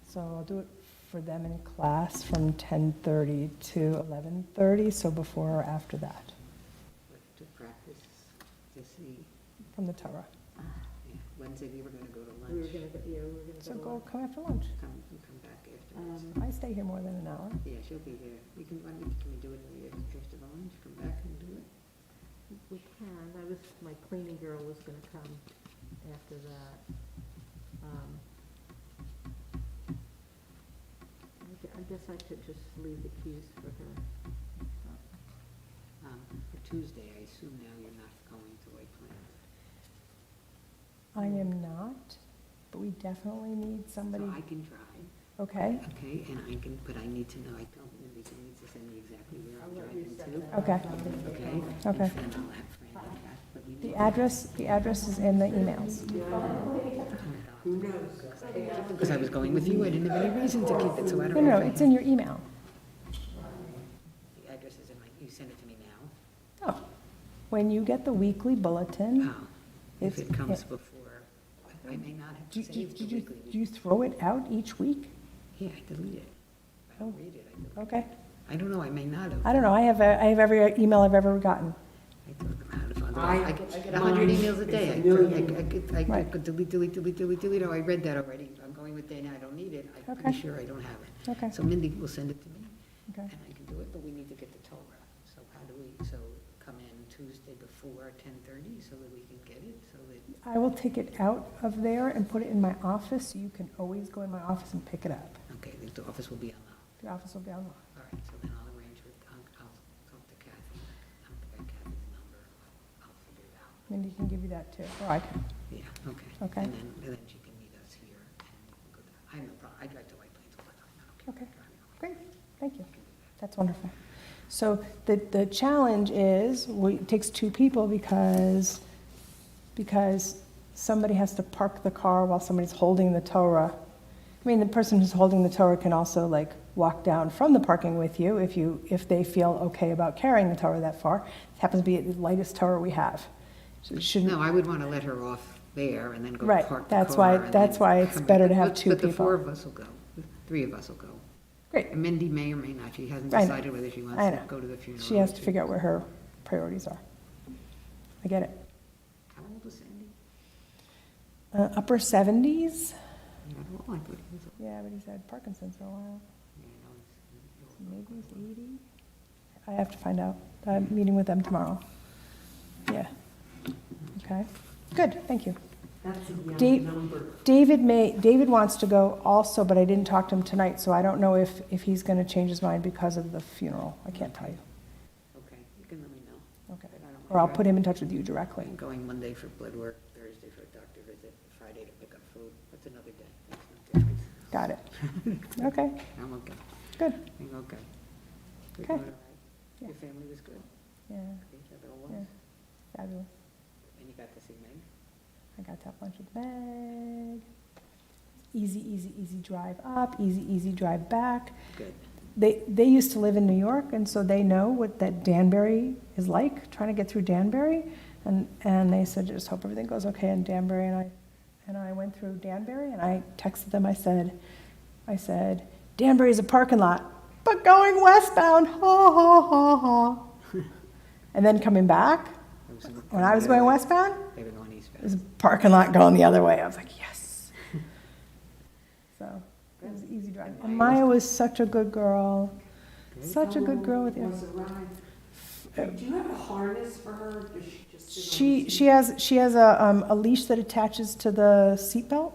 So I'll do it for them in class from 10:30 to 11:30, so before or after that, To practice, to see, from the Torah. Wednesday we were going to go to We were lunch. gonna go, yeah, we were gonna So go. come after lunch. Come back afterwards. I stay here more than an hour. Yeah, she'll be here. Can we do it after the lunch? Come back and do it? We can, my cleaning girl was gonna come after that. I guess I could just leave the keys for her. For Tuesday, I assume now you're not going to White Plains. I am not, but we definitely need somebody. So I can drive. Okay, Okay, and I can, but I need to know, I don't, Mindy needs to send me exactly where I'm driving to. okay, Okay? okay. And I'll have Fran and Kath, but we need. The address is in the emails. Because I was going with you, I didn't have any reason to keep it, so I No, don't know no, if I. it's in your email. The address is in my, you send it to me now? Oh, when you get the weekly bulletin, Oh, if it's. it comes before, I may not have Do saved the weekly. you throw it out each week? Yeah, I delete it. I don't read it, I delete it. Okay. I don't know, I may not have. I don't know, I have every email I've ever gotten. I throw them out if I get 100 emails a day. I could delete. Oh, I read that already. I'm going with Dana, I don't need it. I'm Okay. pretty sure I don't have it. Okay. So Mindy will send it to me, Okay. and I can do it, but we need to get the Torah. So how do we, so come in Tuesday before 10:30 so that we can get it, so that, I will take it out of there and put it in my office, so you can always go in my office and pick it up. okay, the office will be on the, The office will be on. all right, so then I'll arrange with, I'll talk to Kathy. I'll get Kathy's number, I'll figure it out. Mindy can give you that too, or I can. Yeah, okay. Okay. And then she can meet us here and go to, I have no problem, I drive to White Plains all the time, I don't care. Okay, great, thank you. That's wonderful. So the challenge is, it takes two people because somebody has to park the car while somebody's holding the Torah. I mean, the person who's holding the Torah can also like walk down from the parking with you if they feel okay about carrying the Torah that far. It happens to be the lightest Torah we have. So it shouldn't. No, I would want to let her off there and then go Right, park the that's car. why- and that's then why it's come better back. to have But- two But the people. four of us will go, the three of us will go. Great. And Mindy may or may not, she hasn't I know. decided whether she wants I to know. go to the funeral. She has to figure out where her priorities are. I get it. How old is Sandy? Upper 70s? Not at all, I thought he was, Yeah, but he's had Parkinson's for a while. yeah, no, it's. Maybe he's 80? I have to find out. I'm meeting with them tomorrow. Yeah. Okay. Good, thank you. That's a young Dave- number. David wants to go also, but I didn't talk to him tonight, so I don't know if he's going to change his mind because of the funeral. I can't tell you. Okay, you can let me know. Okay. But I don't Or I'll mind. put him in touch with you directly. I'm going Monday for blood work, That's another day. That's not good. Got it. Okay, I'm okay. good. I'm okay. We're Okay. doing all right. Yeah. Your family was good? Yeah, Each other was? Yeah. fabulous. And you got to see Meg? I got to have lunch with Meg. Easy drive up, easy drive back. Good. They used to live in New York, and so they know what that Danbury is like, trying to get through Danbury. And they said, just hope everything goes okay in Danbury. And I went through Danbury, and I texted them, I said, Danbury is a parking lot, but going westbound, ha, ha, ha, ha. And then coming back, when I was going westbound, They were going eastbound. there's a parking lot going the other way. I was like, yes. So it was an easy drive. And Maya was such a good girl. Such a good girl with you. Do you have a harness for her? Does she just sit on She has a leash that attaches to the seatbelt.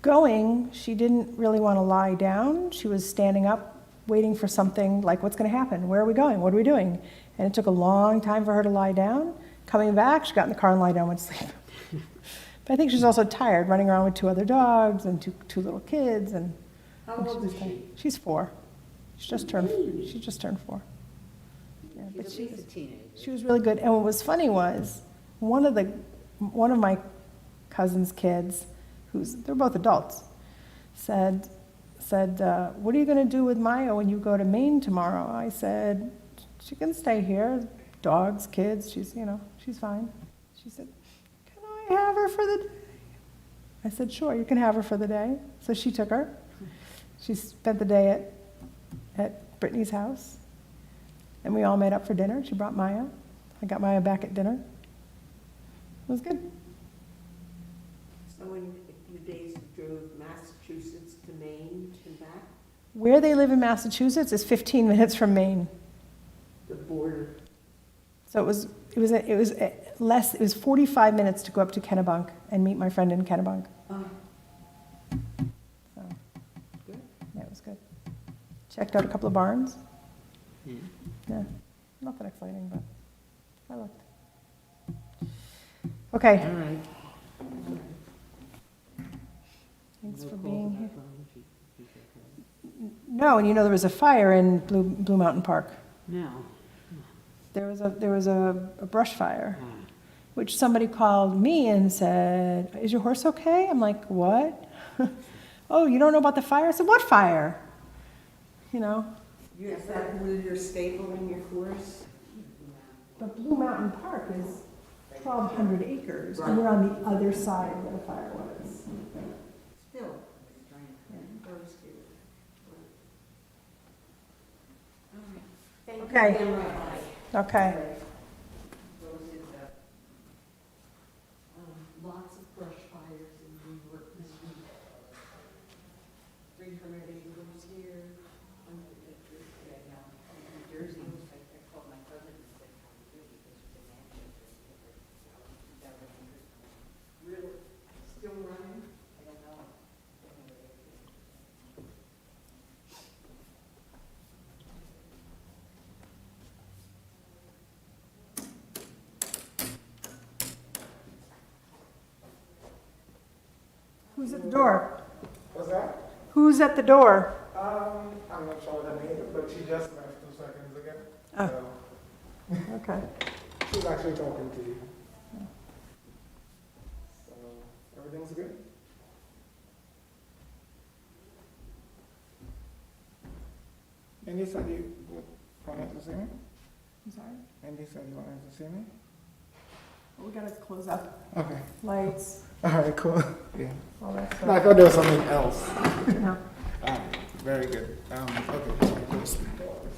Going, she didn't really want to lie down. She was standing up, waiting for something like, what's going to happen? Where are we going? What are we doing? And it took a long time for her to lie down. Coming back, she got in the car and lied down, went to sleep. But I think she's also tired, running around with two other dogs and two little kids. And How old is she? She's 4. She just turned 4. Yeah, but She's a teenager. she was really good. And what was funny was one of my cousin's kids, they're both adults, said, what are you going to do with Maya when you go to Maine tomorrow? I said, she can stay here. Dogs, kids, she's fine. She said, can I have her for the day? I said, sure, you can have her for the day. So she took her. She spent the day at Brittany's house. And we all made up for dinner. She brought Maya. I got Maya back at dinner. It was good. So in a few days you drove Massachusetts to Maine and back? Where they live in Massachusetts is 15 minutes from Maine. The border. So it was 45 minutes to go up to Kennebunk and meet my friend in Kennebunk. Oh. So, yeah, it was good. Checked out a couple of barns. Yeah, nothing exciting, but I looked. Okay. All right. Thanks for being here. No, and there was a fire in Blue Mountain Park. No. There was a brush fire, which somebody called me and said, is your horse okay? I'm like, what? Oh, you don't know about the fire? I said, what fire? Is that where you're stabling your horse? But Blue Mountain Park is 1,200 acres, and we're on the other side where the fire was. Still. Okay. Okay. Lots of brush fires in New York this week. 300 acres here. New Jersey, I called my cousin and said, how are you doing? Because she's in Manchester. Really? Still running? I don't know. Who's at the door? What's that? Who's at the door? I'm not sure her name, but she just left 2 seconds ago. Oh. Okay. She's actually talking to you. So, everything's good? And you said you wanted to see me? I'm sorry? And you said you wanted to see me? We gotta close up. Okay. Lights, All right, cool. Yeah. all that No, I stuff. thought there was something else. No. Very good. Okay, so I close the doors.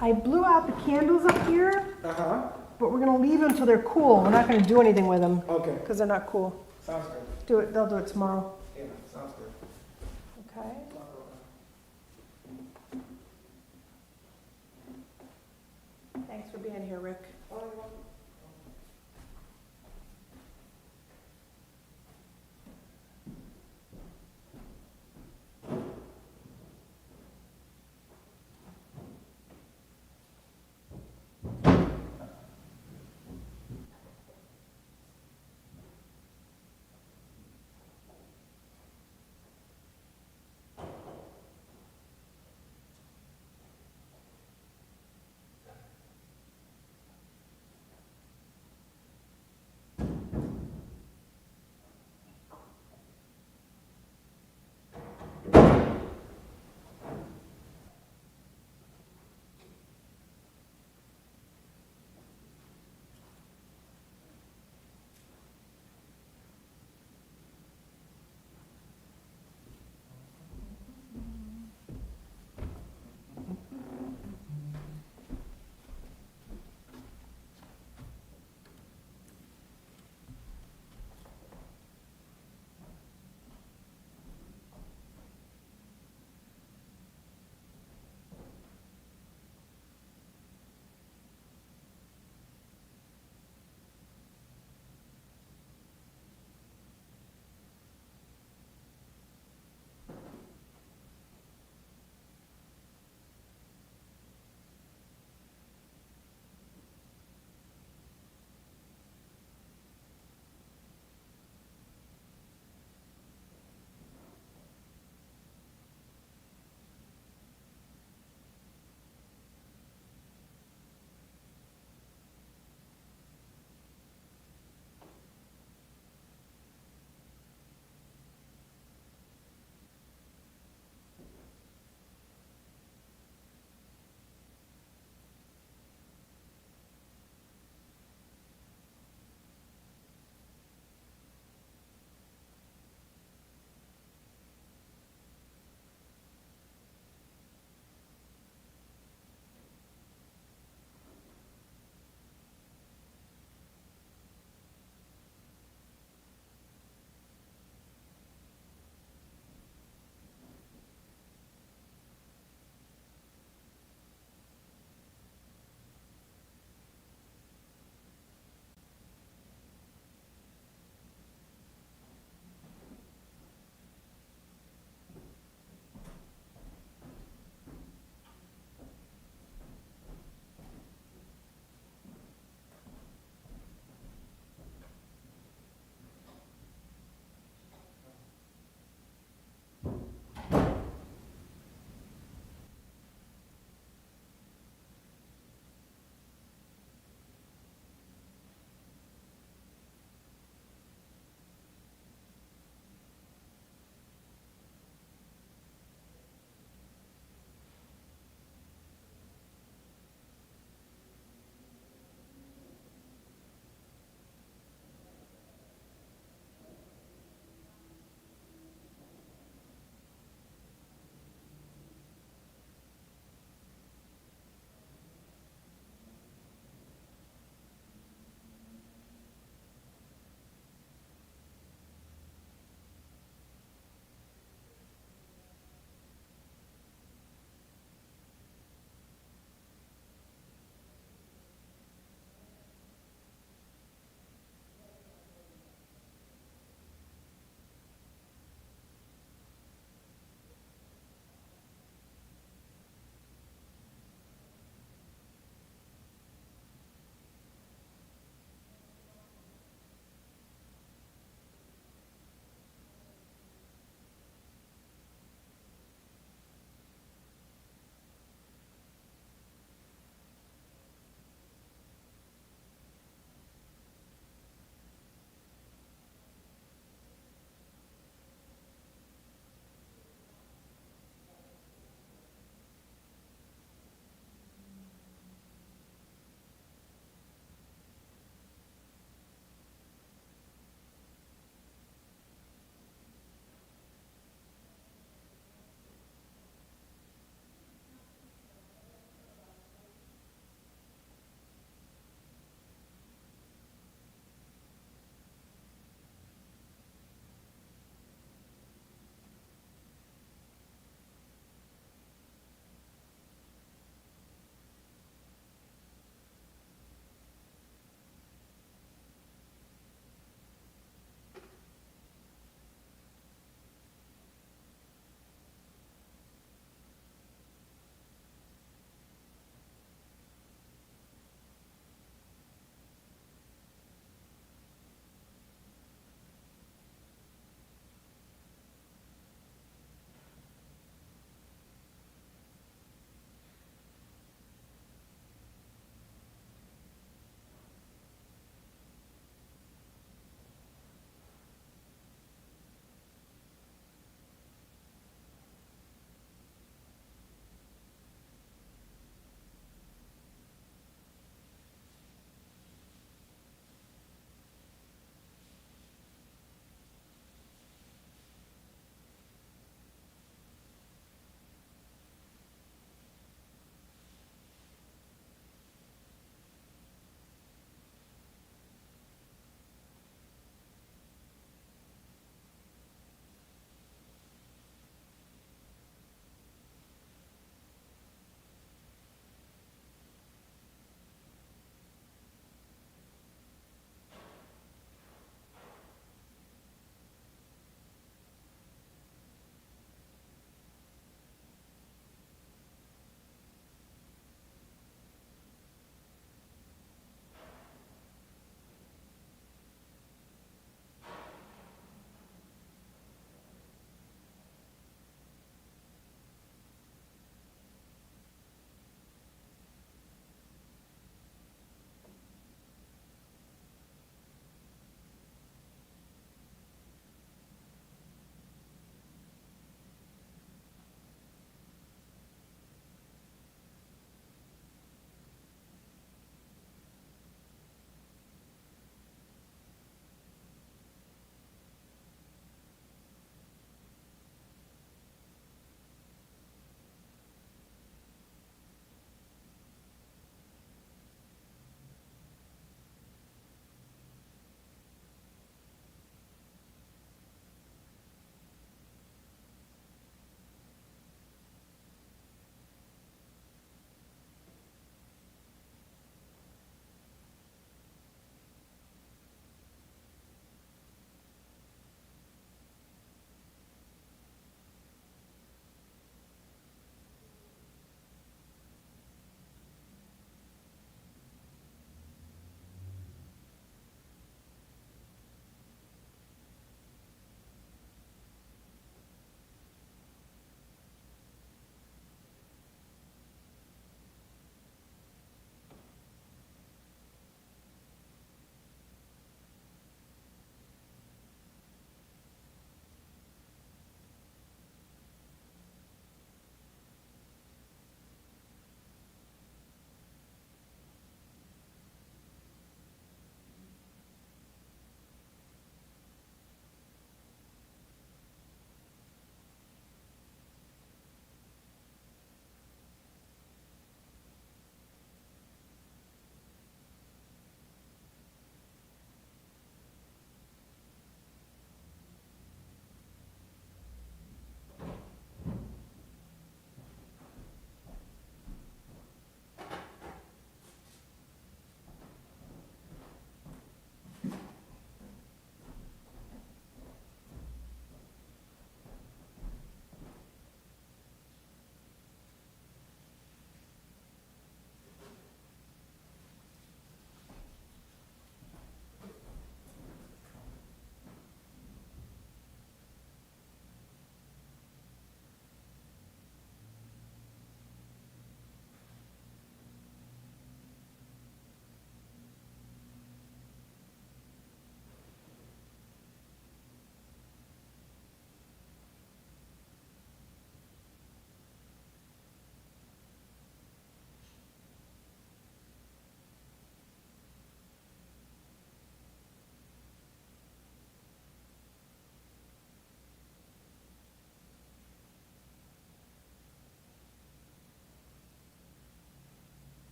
I blew out the candles up here, Uh-huh. but we're gonna leave them until they're cool. We're not gonna do anything with them, Okay, because they're not cool. sounds good. They'll do it tomorrow. Yeah, sounds good. Okay. Thanks for being here, Rick.